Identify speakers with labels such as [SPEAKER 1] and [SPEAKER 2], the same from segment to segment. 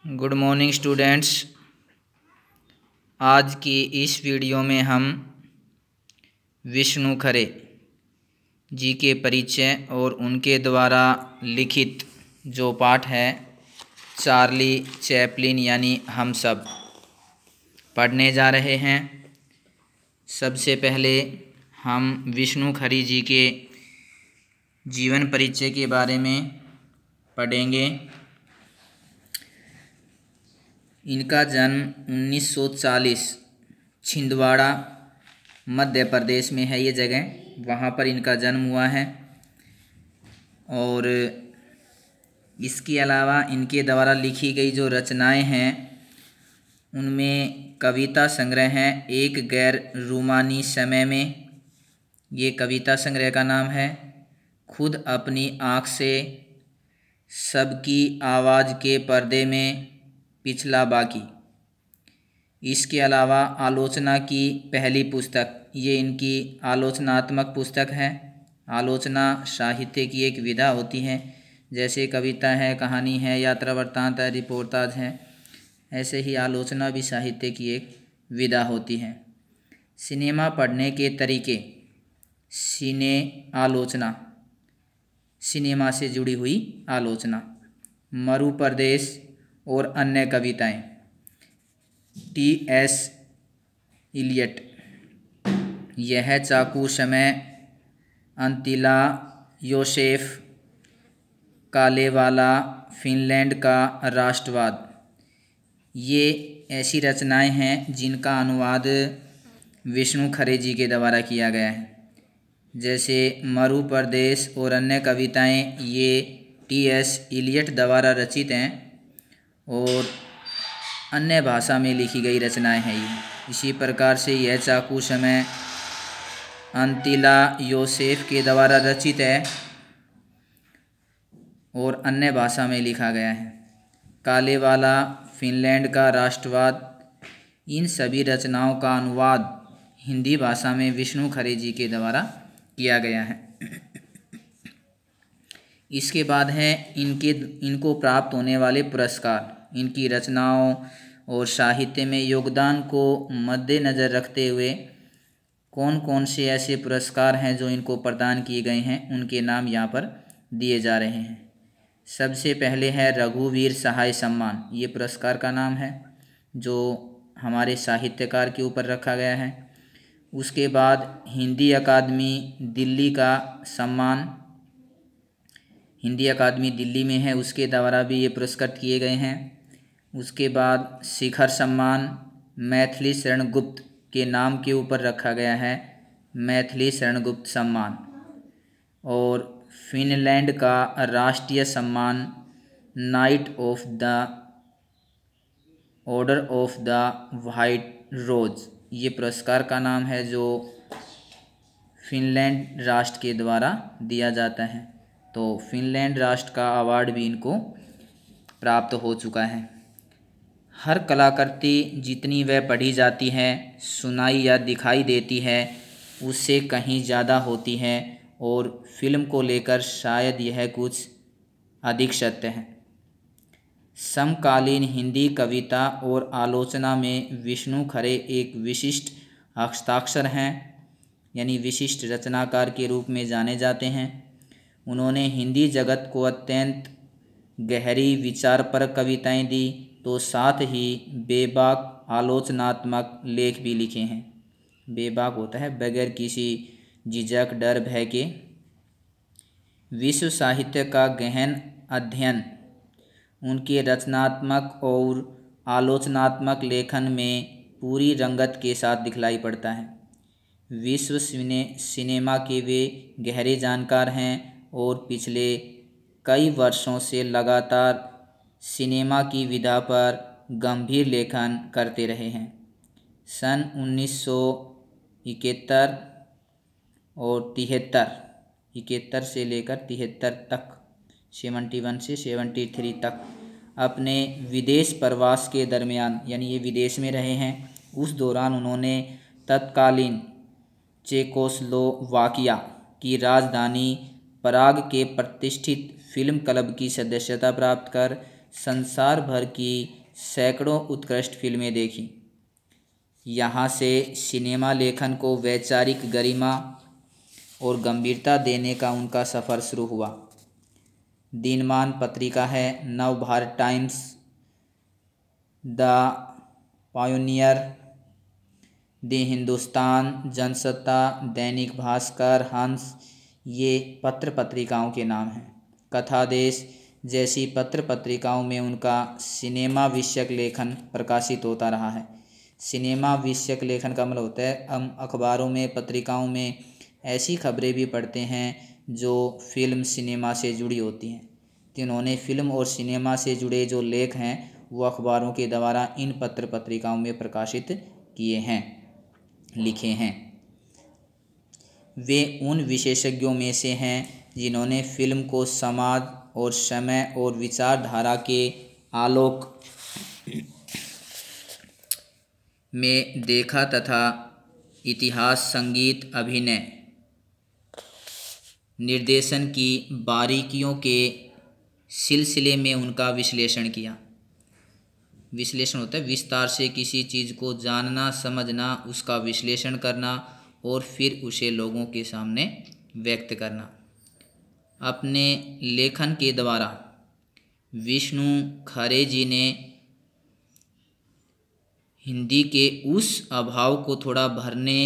[SPEAKER 1] Good morning students. आज की इस वीडियो में हम विष्णु खरे जी के परिचय और उनके द्वारा लिखित जो पाठ है चार्ली चैपलिन यानी हम सब पढ़ने जा रहे हैं। सबसे पहले हम विष्णु खरे जी के जीवन परिचय के बारे में पढ़ेंगे। इनका जन्म 1940 छिंदवाड़ा मध्य प्रदेश में है ये जगह, वहाँ पर इनका जन्म हुआ है। और इसके अलावा इनके द्वारा लिखी गई जो रचनाएं हैं उनमें कविता संग्रह हैं एक गैर रूमानी समय में, ये कविता संग्रह का नाम है। खुद अपनी आँख से, सबकी आवाज़ के पर्दे में, पिछला बाकी। इसके अलावा आलोचना की पहली पुस्तक, ये इनकी आलोचनात्मक पुस्तक है। आलोचना साहित्य की एक विधा होती है, जैसे कविता है, कहानी है, यात्रा वृत्तांत है, रिपोर्टाज है, ऐसे ही आलोचना भी साहित्य की एक विधा होती है। सिनेमा पढ़ने के तरीके, सिने आलोचना, सिनेमा से जुड़ी हुई आलोचना। मरुप्रदेश और अन्य कविताएं, टी.एस. इलियट। यह चाकू समय, अंतिला योसेफ, कालेवाला, फिनलैंड का राष्ट्रवाद। ये ऐसी रचनाएं हैं जिनका अनुवाद विष्णु खरे जी के द्वारा किया गया है। जैसे मरुप्रदेश और अन्य कविताएं ये टी.एस. इलियट द्वारा रचित हैं और अन्य भाषा में लिखी गई रचनाएं हैं ये। इसी प्रकार से यह चाकू समय अंतिला योसेफ के द्वारा रचित है और अन्य भाषा में लिखा गया है। कालेवाला, फिनलैंड का राष्ट्रवाद, इन सभी रचनाओं का अनुवाद हिंदी भाषा में विष्णु खरे जी के द्वारा किया गया है। इसके बाद है इनको प्राप्त होने वाले पुरस्कार। इनकी रचनाओं और साहित्य में योगदान को मद्देनज़र रखते हुए कौन कौन से ऐसे पुरस्कार हैं जो इनको प्रदान किए गए हैं, उनके नाम यहाँ पर दिए जा रहे हैं। सबसे पहले है रघुवीर सहाय सम्मान, ये पुरस्कार का नाम है जो हमारे साहित्यकार के ऊपर रखा गया है। उसके बाद हिंदी अकादमी दिल्ली का सम्मान, हिंदी अकादमी दिल्ली में है, उसके द्वारा भी ये पुरस्कृत किए गए हैं। उसके बाद शिखर सम्मान मैथिली शरण गुप्त के नाम के ऊपर रखा गया है, मैथिली शरण गुप्त सम्मान। और फिनलैंड का राष्ट्रीय सम्मान Knight of the Order of the White Rose, ये पुरस्कार का नाम है जो फिनलैंड राष्ट्र के द्वारा दिया जाता है। तो फिनलैंड राष्ट्र का अवार्ड भी इनको प्राप्त हो चुका है। हर कलाकृति जितनी वह पढ़ी जाती है, सुनाई या दिखाई देती है, उससे कहीं ज़्यादा होती है और फिल्म को लेकर शायद यह कुछ अधिक सत्य है। समकालीन हिंदी कविता और आलोचना में विष्णु खरे एक विशिष्ट हस्ताक्षर हैं, यानी विशिष्ट रचनाकार के रूप में जाने जाते हैं। उन्होंने हिंदी जगत को अत्यंत गहरी विचारपरक कविताएं दी, तो साथ ही बेबाक आलोचनात्मक लेख भी लिखे हैं। बेबाक होता है बगैर किसी झिझक, डर, भय के। विश्व साहित्य का गहन अध्ययन उनके रचनात्मक और आलोचनात्मक लेखन में पूरी रंगत के साथ दिखलाई पड़ता है। विश्व सिनेमा के वे गहरे जानकार हैं और पिछले कई वर्षों से लगातार सिनेमा की विधा पर गंभीर लेखन करते रहे हैं। सन 1971 और 71 से लेकर 73 तक, 71 से 73 तक अपने विदेश प्रवास के दरमियान, यानी ये विदेश में रहे हैं, उस दौरान उन्होंने तत्कालीन चेकोस्लोवाकिया की राजधानी पराग के प्रतिष्ठित फिल्म क्लब की सदस्यता प्राप्त कर संसार भर की सैकड़ों उत्कृष्ट फिल्में देखीं। यहाँ से सिनेमा लेखन को वैचारिक गरिमा और गंभीरता देने का उनका सफ़र शुरू हुआ। दिनमान पत्रिका है, Navbharat times, the pioneer, the Hindustan, Jansatta, Dainik Bhaskar, हंस, ये पत्र पत्रिकाओं के नाम हैं। कथादेश जैसी पत्र पत्रिकाओं में उनका सिनेमा विषयक लेखन प्रकाशित होता रहा है। सिनेमा विषयक लेखन का मतलब होता है हम अखबारों में, पत्रिकाओं में ऐसी खबरें भी पढ़ते हैं जो फिल्म सिनेमा से जुड़ी होती हैं। तो इन्होंने फिल्म और सिनेमा से जुड़े जो लेख हैं वो अखबारों के द्वारा इन पत्र पत्रिकाओं में प्रकाशित किए हैं, लिखे हैं। वे उन विशेषज्ञों में से हैं जिन्होंने फिल्म को समाज और समय और विचारधारा के आलोक में देखा तथा इतिहास, संगीत, अभिनय, निर्देशन की बारीकियों के सिलसिले में उनका विश्लेषण किया। विश्लेषण होता है विस्तार से किसी चीज़ को जानना, समझना, उसका विश्लेषण करना और फिर उसे लोगों के सामने व्यक्त करना। अपने लेखन के द्वारा विष्णु खरे जी ने हिंदी के उस अभाव को थोड़ा भरने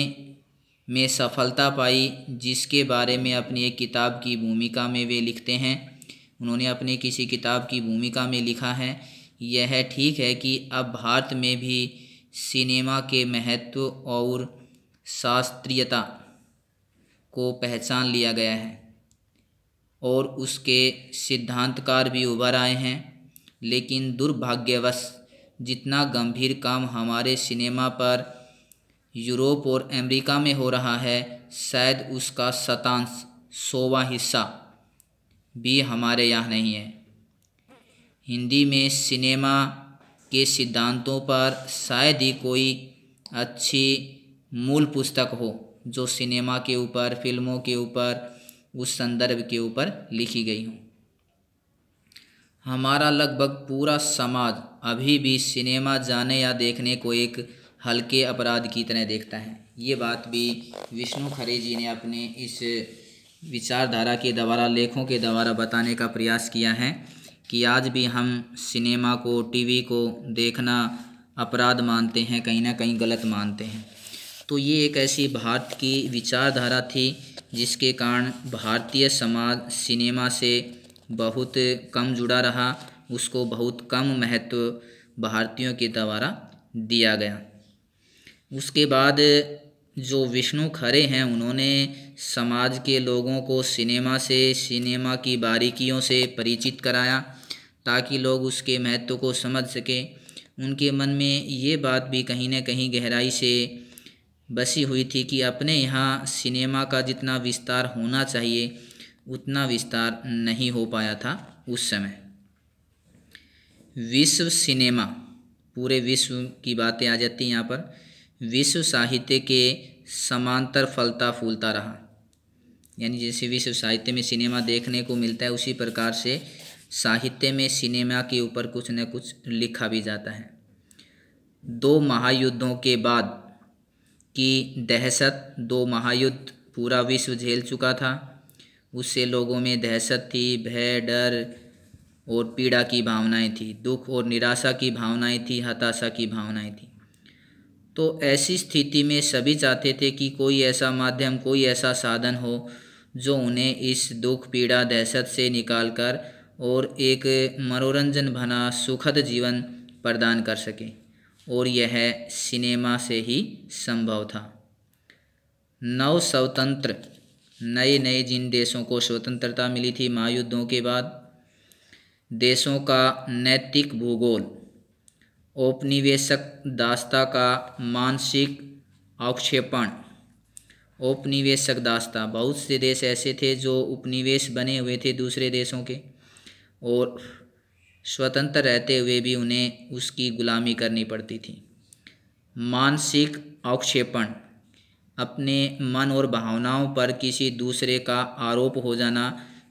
[SPEAKER 1] में सफलता पाई जिसके बारे में अपनी एक किताब की भूमिका में वे लिखते हैं। उन्होंने अपनी किसी किताब की भूमिका में लिखा है, यह ठीक है कि अब भारत में भी सिनेमा के महत्व और शास्त्रीयता को पहचान लिया गया है और उसके सिद्धांतकार भी उभर आए हैं, लेकिन दुर्भाग्यवश जितना गंभीर काम हमारे सिनेमा पर यूरोप और अमेरिका में हो रहा है, शायद उसका शतांश 100वां हिस्सा भी हमारे यहाँ नहीं है। हिंदी में सिनेमा के सिद्धांतों पर शायद ही कोई अच्छी मूल पुस्तक हो जो सिनेमा के ऊपर, फिल्मों के ऊपर, उस संदर्भ के ऊपर लिखी गई हो। हमारा लगभग पूरा समाज अभी भी सिनेमा जाने या देखने को एक हल्के अपराध की तरह देखता है। ये बात भी विष्णु खरे जी ने अपने इस विचारधारा के द्वारा, लेखों के द्वारा बताने का प्रयास किया है कि आज भी हम सिनेमा को, टीवी को देखना अपराध मानते हैं, कहीं ना कहीं गलत मानते हैं। तो ये एक ऐसी भारत की विचारधारा थी जिसके कारण भारतीय समाज सिनेमा से बहुत कम जुड़ा रहा, उसको बहुत कम महत्व भारतीयों के द्वारा दिया गया। उसके बाद जो विष्णु खरे हैं उन्होंने समाज के लोगों को सिनेमा से, सिनेमा की बारीकियों से परिचित कराया ताकि लोग उसके महत्व को समझ सकें। उनके मन में ये बात भी कहीं न कहीं गहराई से बसी हुई थी कि अपने यहाँ सिनेमा का जितना विस्तार होना चाहिए उतना विस्तार नहीं हो पाया था उस समय। विश्व सिनेमा, पूरे विश्व की बातें आ जाती हैं यहाँ पर। विश्व साहित्य के समांतर फलता फूलता रहा, यानी जैसे विश्व साहित्य में सिनेमा देखने को मिलता है उसी प्रकार से साहित्य में सिनेमा के ऊपर कुछ न कुछ लिखा भी जाता है। 2 महायुद्धों के बाद की दहशत, 2 महायुद्ध पूरा विश्व झेल चुका था, उससे लोगों में दहशत थी, भय, डर और पीड़ा की भावनाएं थी, दुख और निराशा की भावनाएं थी, हताशा की भावनाएं थी। तो ऐसी स्थिति में सभी चाहते थे कि कोई ऐसा माध्यम, कोई ऐसा साधन हो जो उन्हें इस दुख, पीड़ा, दहशत से निकालकर और एक मनोरंजन भरा सुखद जीवन प्रदान कर सके, और यह सिनेमा से ही संभव था। नव स्वतंत्र, नए नए जिन देशों को स्वतंत्रता मिली थी महायुद्धों के बाद, देशों का नैतिक भूगोल, औपनिवेशिक दासता का मानसिक अवक्षेपण। औपनिवेशिक दासता, बहुत से देश ऐसे थे जो उपनिवेश बने हुए थे दूसरे देशों के, और स्वतंत्र रहते हुए भी उन्हें उसकी गुलामी करनी पड़ती थी। मानसिक अवक्षेपण, अपने मन और भावनाओं पर किसी दूसरे का आरोप हो जाना,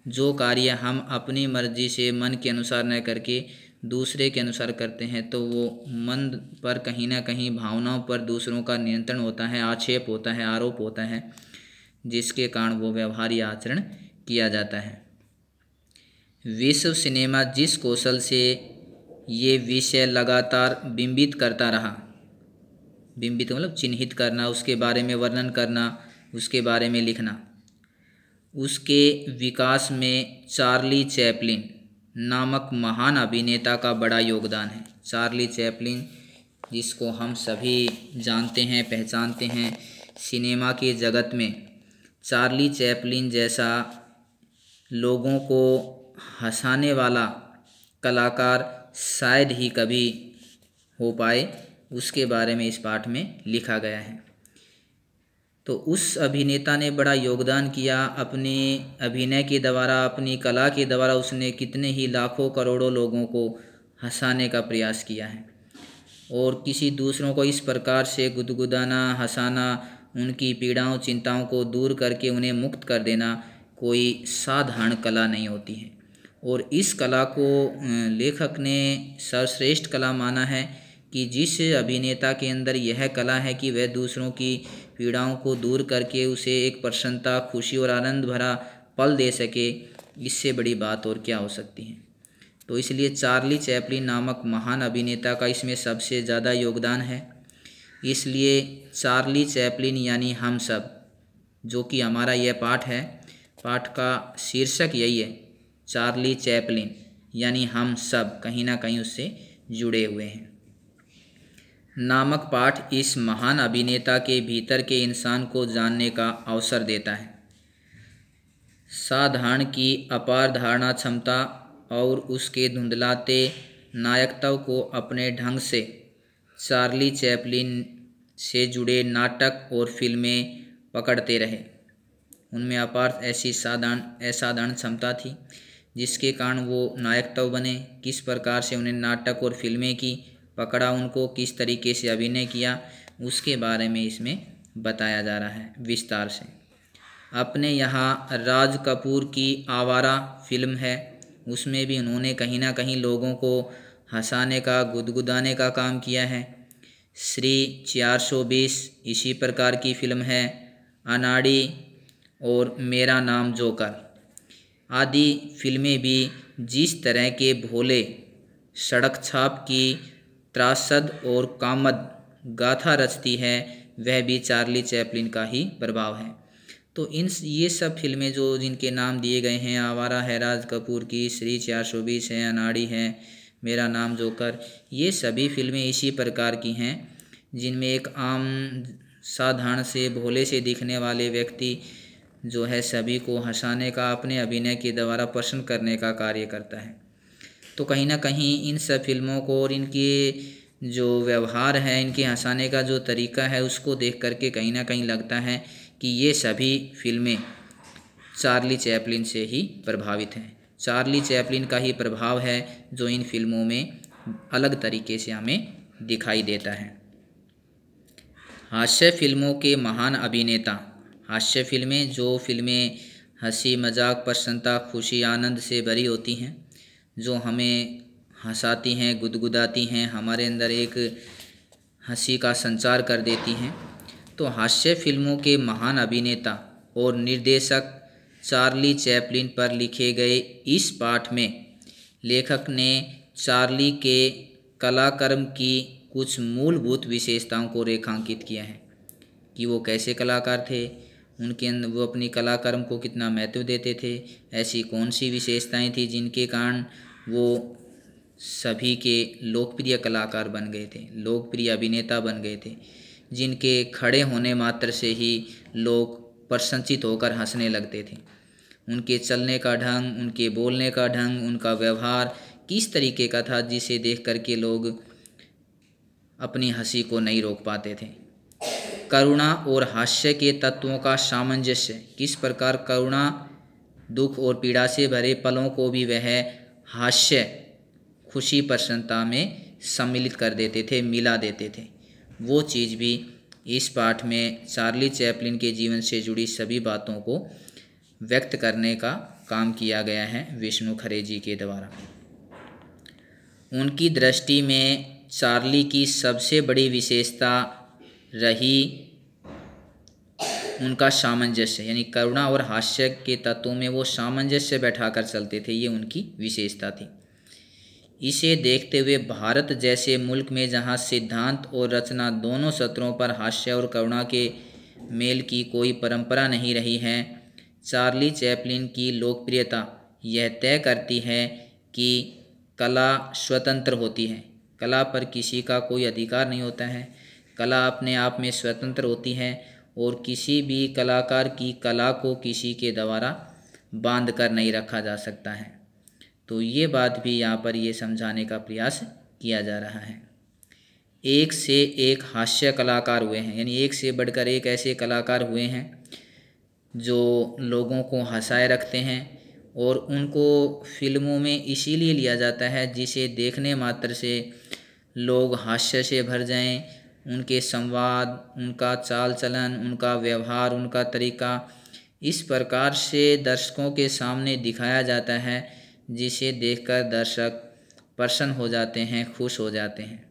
[SPEAKER 1] जो कार्य हम अपनी मर्जी से मन के अनुसार न करके दूसरे के अनुसार करते हैं तो वो मन पर कहीं ना कहीं भावनाओं पर दूसरों का नियंत्रण होता है, आक्षेप होता है, आरोप होता है, जिसके कारण वो व्यवहार या आचरण किया जाता है। विश्व सिनेमा जिस कौशल से ये विषय लगातार बिंबित करता रहा, बिंबित मतलब चिन्हित करना, उसके बारे में वर्णन करना, उसके बारे में लिखना, उसके विकास में चार्ली चैपलिन नामक महान अभिनेता का बड़ा योगदान है। चार्ली चैपलिन जिसको हम सभी जानते हैं, पहचानते हैं सिनेमा के जगत में, चार्ली चैपलिन जैसा लोगों को हंसाने वाला कलाकार शायद ही कभी हो पाए, उसके बारे में इस पाठ में लिखा गया है। तो उस अभिनेता ने बड़ा योगदान किया अपने अभिनय के द्वारा, अपनी कला के द्वारा उसने कितने ही लाखों करोड़ों लोगों को हंसाने का प्रयास किया है। और किसी दूसरों को इस प्रकार से गुदगुदाना, हंसाना, उनकी पीड़ाओं चिंताओं को दूर करके उन्हें मुक्त कर देना कोई साधारण कला नहीं होती है। और इस कला को लेखक ने सर्वश्रेष्ठ कला माना है कि जिस अभिनेता के अंदर यह कला है कि वह दूसरों की पीड़ाओं को दूर करके उसे एक प्रसन्नता, खुशी और आनंद भरा पल दे सके, इससे बड़ी बात और क्या हो सकती है। तो इसलिए चार्ली चैपलिन नामक महान अभिनेता का इसमें सबसे ज़्यादा योगदान है। इसलिए चार्ली चैपलिन यानी हम सब, जो कि हमारा यह पाठ है, पाठ का शीर्षक यही है, चार्ली चैपलिन यानी हम सब कहीं ना कहीं उससे जुड़े हुए हैं। नामक पाठ इस महान अभिनेता के भीतर के इंसान को जानने का अवसर देता है। साधारण की अपार धारणा क्षमता और उसके धुंधलाते नायकत्व को अपने ढंग से चार्ली चैपलिन से जुड़े नाटक और फिल्में पकड़ते रहे। उनमें अपार ऐसी असाधारण क्षमता थी जिसके कारण वो नायकत्व बने। किस प्रकार से उन्हें नाटक और फिल्में की पकड़ा, उनको किस तरीके से अभिनय किया, उसके बारे में इसमें बताया जा रहा है विस्तार से। अपने यहाँ राज कपूर की आवारा फिल्म है, उसमें भी उन्होंने कहीं ना कहीं लोगों को हंसाने का, गुदगुदाने का काम किया है। श्री 420 इसी प्रकार की फिल्म है। अनाड़ी और मेरा नाम जोकर आदि फिल्में भी जिस तरह के भोले, सड़क छाप की त्रासद और कामद गाथा रचती है, वह भी चार्ली चैपलिन का ही प्रभाव है। तो ये सब फिल्में जो जिनके नाम दिए गए हैं, आवारा है राज कपूर की, श्री 420 है, अनाड़ी है, मेरा नाम जोकर, ये सभी फिल्में इसी प्रकार की हैं जिनमें एक आम साधारण से भोले से दिखने वाले व्यक्ति जो है सभी को हंसाने का, अपने अभिनय के द्वारा प्रसन्न करने का कार्य करता है। तो कहीं ना कहीं इन सब फिल्मों को और इनके जो व्यवहार है, इनके हंसाने का जो तरीका है, उसको देख करके कहीं ना कहीं लगता है कि ये सभी फिल्में चार्ली चैपलिन से ही प्रभावित हैं। चार्ली चैपलिन का ही प्रभाव है जो इन फिल्मों में अलग तरीके से हमें दिखाई देता है। हास्य फिल्मों के महान अभिनेता। हास्य फिल्में, जो फिल्में हंसी मजाक, प्रसन्नता, खुशी, आनंद से भरी होती हैं, जो हमें हंसाती हैं, गुदगुदाती हैं, हमारे अंदर एक हंसी का संचार कर देती हैं। तो हास्य फिल्मों के महान अभिनेता और निर्देशक चार्ली चैपलिन पर लिखे गए इस पाठ में लेखक ने चार्ली के कलाकर्म की कुछ मूलभूत विशेषताओं को रेखांकित किया है कि वो कैसे कलाकार थे, उनके अंदर वो अपनी कलाकर्म को कितना महत्व देते थे, ऐसी कौन सी विशेषताएं थी जिनके कारण वो सभी के लोकप्रिय कलाकार बन गए थे, लोकप्रिय अभिनेता बन गए थे, जिनके खड़े होने मात्र से ही लोग प्रसन्नचित होकर हंसने लगते थे। उनके चलने का ढंग, उनके बोलने का ढंग, उनका व्यवहार किस तरीके का था जिसे देख करके लोग अपनी हंसी को नहीं रोक पाते थे। करुणा और हास्य के तत्वों का सामंजस्य, किस प्रकार करुणा, दुख और पीड़ा से भरे पलों को भी वह हास्य, खुशी, प्रसन्नता में सम्मिलित कर देते थे, मिला देते थे। वो चीज़ भी इस पाठ में चार्ली चैपलिन के जीवन से जुड़ी सभी बातों को व्यक्त करने का काम किया गया है विष्णु खरे जी के द्वारा। उनकी दृष्टि में चार्ली की सबसे बड़ी विशेषता रही उनका सामंजस्य, यानी करुणा और हास्य के तत्वों में वो सामंजस्य बैठाकर चलते थे, ये उनकी विशेषता थी। इसे देखते हुए भारत जैसे मुल्क में जहाँ सिद्धांत और रचना दोनों सत्रों पर हास्य और करुणा के मेल की कोई परंपरा नहीं रही है, चार्ली चैपलिन की लोकप्रियता यह तय करती है कि कला स्वतंत्र होती है। कला पर किसी का कोई अधिकार नहीं होता है, कला अपने आप में स्वतंत्र होती है और किसी भी कलाकार की कला को किसी के द्वारा बांध कर नहीं रखा जा सकता है। तो ये बात भी यहाँ पर ये समझाने का प्रयास किया जा रहा है। एक से एक हास्य कलाकार हुए हैं, यानी एक से बढ़कर एक ऐसे कलाकार हुए हैं जो लोगों को हंसाए रखते हैं और उनको फिल्मों में इसीलिए लिया जाता है जिसे देखने मात्र से लोग हास्य से भर जाएं। उनके संवाद, उनका चाल चलन, उनका व्यवहार, उनका तरीका इस प्रकार से दर्शकों के सामने दिखाया जाता है जिसे देखकर दर्शक प्रसन्न हो जाते हैं, खुश हो जाते हैं।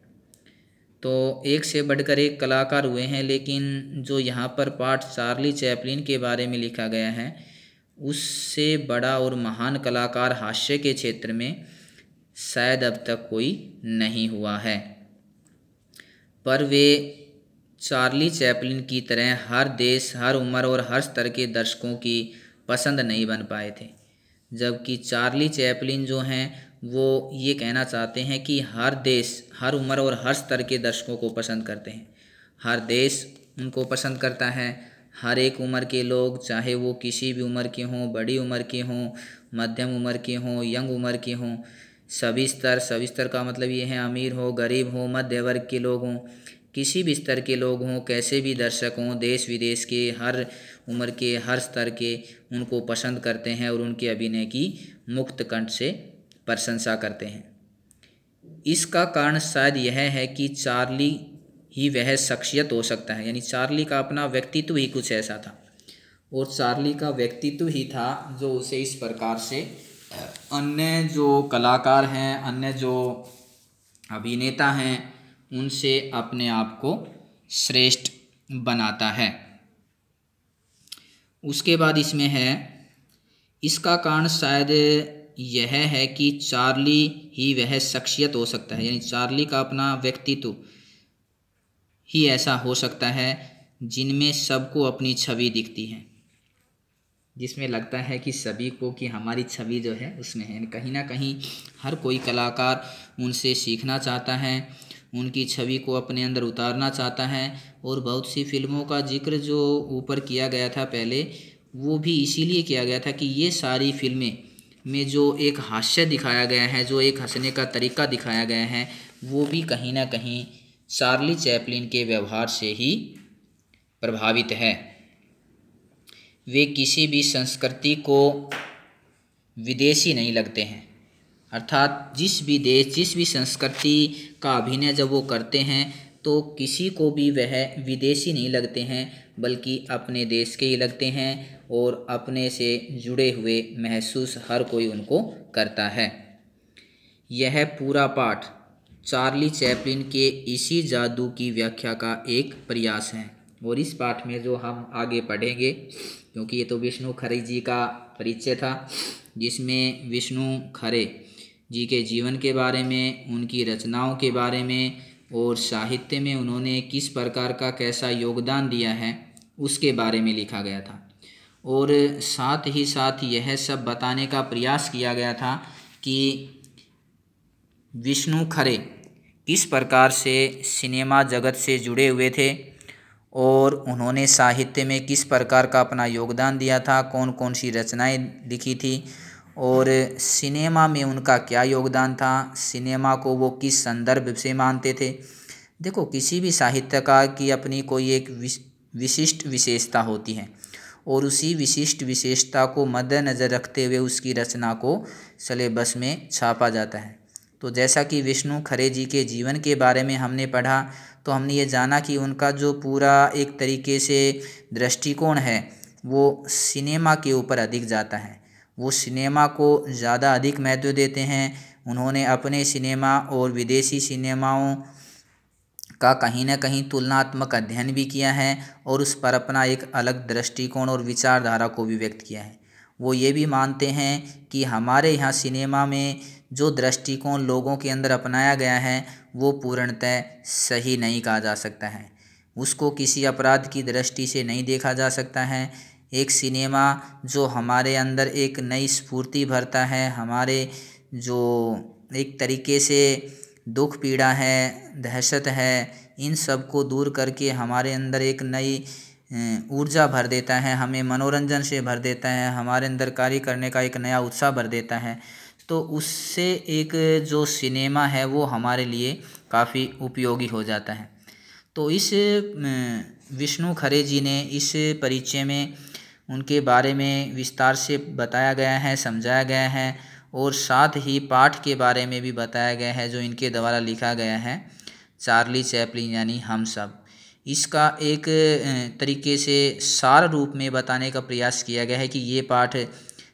[SPEAKER 1] तो एक से बढ़कर एक कलाकार हुए हैं, लेकिन जो यहाँ पर पाठ चार्ली चैपलिन के बारे में लिखा गया है उससे बड़ा और महान कलाकार हास्य के क्षेत्र में शायद अब तक कोई नहीं हुआ है। पर वे चार्ली चैपलिन की तरह हर देश, हर उम्र और हर स्तर के दर्शकों की पसंद नहीं बन पाए थे, जबकि चार्ली चैपलिन जो हैं वो ये कहना चाहते हैं कि हर देश, हर उम्र और हर स्तर के दर्शकों को पसंद करते हैं। हर देश उनको पसंद करता है, हर एक उम्र के लोग, चाहे वो किसी भी उम्र के हों, बड़ी उम्र के हों, मध्यम उम्र के हों, यंग उम्र के हों, सभी स्तर का मतलब ये है अमीर हो, गरीब हो, मध्य वर्ग के लोग हों, किसी भी स्तर के लोग हों, कैसे भी दर्शक हों, देश विदेश के, हर उम्र के, हर स्तर के उनको पसंद करते हैं और उनके अभिनय की मुक्त कंठ से प्रशंसा करते हैं। इसका कारण शायद यह है कि चार्ली ही वह शख्सियत हो सकता है, यानी चार्ली का अपना व्यक्तित्व ही कुछ ऐसा था और चार्ली का व्यक्तित्व ही था जो उसे इस प्रकार से अन्य जो कलाकार हैं, अन्य जो अभिनेता हैं, उनसे अपने आप को श्रेष्ठ बनाता है। उसके बाद इसमें है, इसका कारण शायद यह है कि चार्ली ही वह शख्सियत हो सकता है, यानी चार्ली का अपना व्यक्तित्व ही ऐसा हो सकता है जिनमें सबको अपनी छवि दिखती है, जिसमें लगता है कि सभी को कि हमारी छवि जो है उसमें है। कहीं ना कहीं हर कोई कलाकार उनसे सीखना चाहता है, उनकी छवि को अपने अंदर उतारना चाहता है। और बहुत सी फिल्मों का जिक्र जो ऊपर किया गया था पहले, वो भी इसीलिए किया गया था कि ये सारी फिल्में में जो एक हास्य दिखाया गया है, जो एक हंसने का तरीका दिखाया गया है, वो भी कहीं ना कहीं चार्ली चैपलिन के व्यवहार से ही प्रभावित है। वे किसी भी संस्कृति को विदेशी नहीं लगते हैं, अर्थात जिस भी देश, जिस भी संस्कृति का अभिनय जब वो करते हैं तो किसी को भी वह विदेशी नहीं लगते हैं, बल्कि अपने देश के ही लगते हैं और अपने से जुड़े हुए महसूस हर कोई उनको करता है। यह पूरा पाठ चार्ली चैपलिन के इसी जादू की व्याख्या का एक प्रयास है। और इस पाठ में जो हम आगे पढ़ेंगे, क्योंकि ये तो विष्णु खरे जी का परिचय था, जिसमें विष्णु खरे जी के जीवन के बारे में, उनकी रचनाओं के बारे में और साहित्य में उन्होंने किस प्रकार का कैसा योगदान दिया है उसके बारे में लिखा गया था। और साथ ही साथ यह सब बताने का प्रयास किया गया था कि विष्णु खरे किस प्रकार से सिनेमा जगत से जुड़े हुए थे और उन्होंने साहित्य में किस प्रकार का अपना योगदान दिया था, कौन कौन सी रचनाएं लिखी थी और सिनेमा में उनका क्या योगदान था, सिनेमा को वो किस संदर्भ से मानते थे। देखो, किसी भी साहित्यकार की अपनी कोई एक विशिष्ट विशेषता होती है और उसी विशिष्ट विशेषता को मद्देनज़र रखते हुए उसकी रचना को सिलेबस में छापा जाता है। तो जैसा कि विष्णु खरे जी के जीवन के बारे में हमने पढ़ा, तो हमने ये जाना कि उनका जो पूरा एक तरीके से दृष्टिकोण है वो सिनेमा के ऊपर अधिक जाता है वो सिनेमा को ज़्यादा अधिक महत्व देते हैं। उन्होंने अपने सिनेमा और विदेशी सिनेमाओं का कहीं न कहीं तुलनात्मक अध्ययन भी किया है और उस पर अपना एक अलग दृष्टिकोण और विचारधारा को भी व्यक्त किया है। वो ये भी मानते हैं कि हमारे यहाँ सिनेमा में जो दृष्टिकोण लोगों के अंदर अपनाया गया है वो पूर्णतः सही नहीं कहा जा सकता है। उसको किसी अपराध की दृष्टि से नहीं देखा जा सकता है। एक सिनेमा जो हमारे अंदर एक नई स्फूर्ति भरता है, हमारे जो एक तरीके से दुख पीड़ा है, दहशत है, इन सब को दूर करके हमारे अंदर एक नई ऊर्जा भर देता है, हमें मनोरंजन से भर देता है, हमारे अंदर कार्य करने का एक नया उत्साह भर देता है। तो उससे एक जो सिनेमा है वो हमारे लिए काफ़ी उपयोगी हो जाता है। तो इस विष्णु खरे जी ने इस परिचय में उनके बारे में विस्तार से बताया गया है, समझाया गया है और साथ ही पाठ के बारे में भी बताया गया है जो इनके द्वारा लिखा गया है, चार्ली चैपलिन यानी हम सब। इसका एक तरीके से सार रूप में बताने का प्रयास किया गया है कि ये पाठ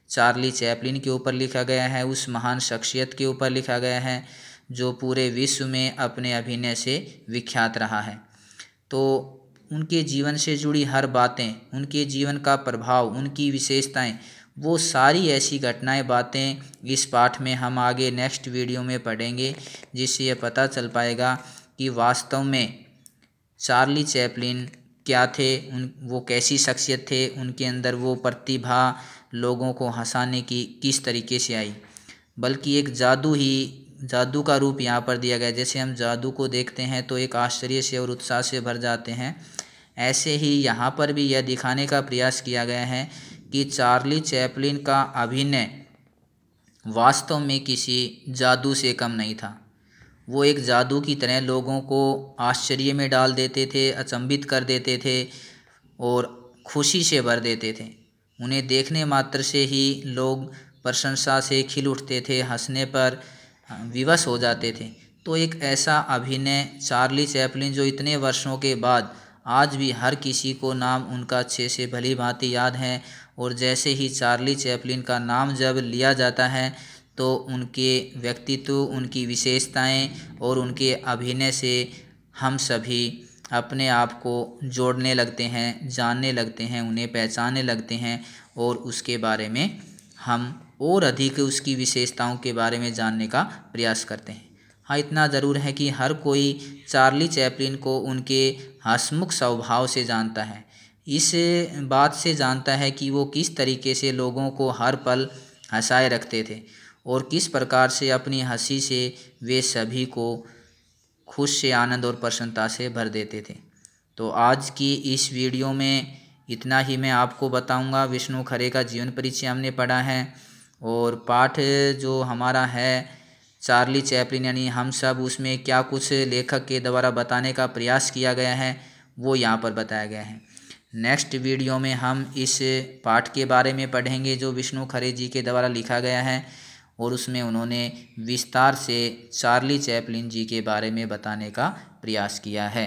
[SPEAKER 1] चार्ली चैपलिन के ऊपर लिखा गया है, उस महान शख्सियत के ऊपर लिखा गया है जो पूरे विश्व में अपने अभिनय से विख्यात रहा है। तो उनके जीवन से जुड़ी हर बातें, उनके जीवन का प्रभाव, उनकी विशेषताएं, वो सारी ऐसी घटनाएं, बातें इस पाठ में हम आगे नेक्स्ट वीडियो में पढ़ेंगे, जिससे ये पता चल पाएगा कि वास्तव में चार्ली चैपलिन क्या थे, वो कैसी शख्सियत थे, उनके अंदर वो प्रतिभा लोगों को हंसाने की किस तरीके से आई। बल्कि एक जादू का रूप यहाँ पर दिया गया। जैसे हम जादू को देखते हैं तो एक आश्चर्य से और उत्साह से भर जाते हैं, ऐसे ही यहाँ पर भी यह दिखाने का प्रयास किया गया है कि चार्ली चैपलिन का अभिनय वास्तव में किसी जादू से कम नहीं था। वो एक जादू की तरह लोगों को आश्चर्य में डाल देते थे, अचंभित कर देते थे और खुशी से भर देते थे। उन्हें देखने मात्र से ही लोग प्रशंसा से खिल उठते थे, हंसने पर विवश हो जाते थे। तो एक ऐसा अभिनय चार्ली चैपलिन जो इतने वर्षों के बाद आज भी हर किसी को नाम उनका अच्छे से भली भांति याद है। और जैसे ही चार्ली चैपलिन का नाम जब लिया जाता है तो उनके व्यक्तित्व, उनकी विशेषताएं और उनके अभिनय से हम सभी अपने आप को जोड़ने लगते हैं, जानने लगते हैं, उन्हें पहचानने लगते हैं और उसके बारे में हम और अधिक उसकी विशेषताओं के बारे में जानने का प्रयास करते हैं। हाँ, इतना ज़रूर है कि हर कोई चार्ली चैपलिन को उनके हंसमुख स्वभाव से जानता है। इस बात से जानता है कि वो किस तरीके से लोगों को हर पल हंसाए रखते थे और किस प्रकार से अपनी हंसी से वे सभी को खुश से, आनंद और प्रसन्नता से भर देते थे। तो आज की इस वीडियो में इतना ही मैं आपको बताऊंगा। विष्णु खरे का जीवन परिचय हमने पढ़ा है और पाठ जो हमारा है चार्ली चैपलिन यानी हम सब, उसमें क्या कुछ लेखक के द्वारा बताने का प्रयास किया गया है वो यहाँ पर बताया गया है। नेक्स्ट वीडियो में हम इस पाठ के बारे में पढ़ेंगे जो विष्णु खरे जी के द्वारा लिखा गया है और उसमें उन्होंने विस्तार से चार्ली चैपलिन जी के बारे में बताने का प्रयास किया है।